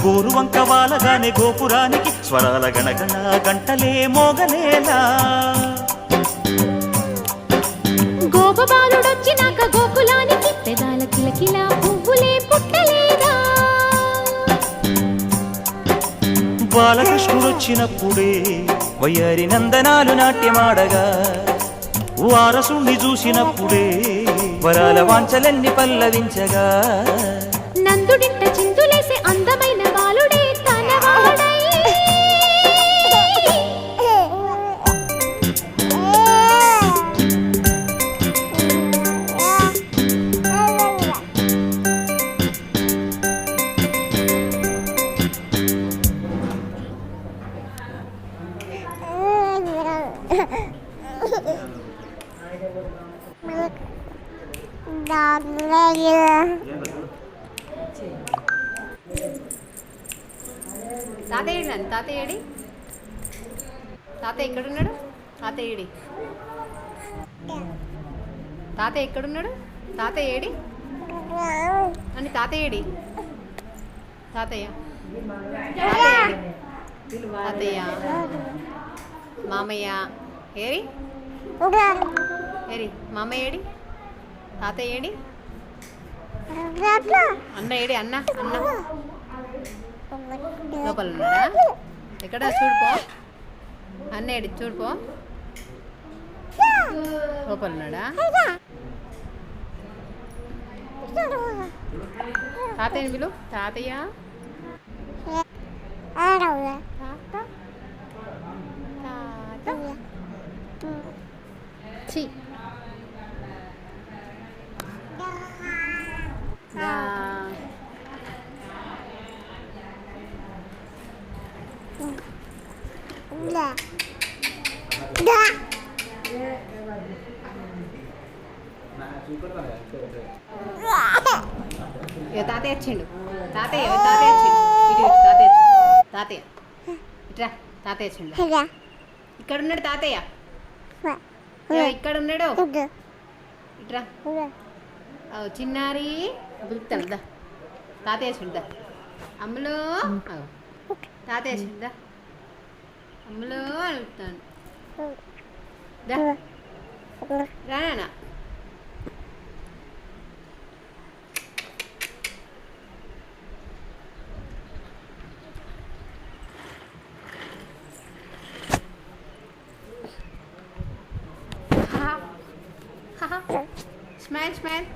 గోరువంక వాలగానే గోపురానికి స్వరాల గణగణ గంటలే మోగలేలా గోపబాలుడొచ్చినాక గోకులానికి పెదాల కిలకిల పువ్వులే పుట్టలేదా బాలకృష్ణుడొచ్చినప్పుడే వయ్యారి నందనాలు నాట్యమాడగా వారసుణ్ణి చూసినప్పుడే వరాల వాంఛలన్నీ పల్లవించగా నందుడింట చిందులేసే అందమైన బాలుడే తనవాడై తాతయ్య నన్ను తాతయ్య ఏడి తాతయ్య ఎక్కడున్నాడు తాతయ్య ఏడి తాతయ్య ఎక్కడున్నాడు తాతయ్య ఏడి అని తాతయ్య ఏడి తాతయ్య తాతయ్య మామయ్య ఏరి ఏరి మామయ్య ఏడి తాతయ్య ఏడి అన్న ఏడి అన్న అన్న లోపల ఉన్నాడా ఎక్కడ చూడుపో అన్న ఏడి చూడుపో లోపల ఉన్నాడా తాతయ్యని పిలు తాతయ్య తాత తాత ఛీ తాతయ్య వచ్చిండు తాతయ్య తాతయ్య వచ్చిండు ఇటు తాతయ్య తాతయ్య ఇట్రా తాతయ్య వచ్చిండు ఇక్కడ ఉన్నాడు తాతయ్య ఇక్కడ ఉన్నాడు ఇట్రా చిన్నారి పిలుస్తాను దా తాతయ్య వచ్చిండు అమ్మలో తాతయ్య వచ్చిందా అమ్మలో అడుగుతాను రానా స్మైల్ స్మైల్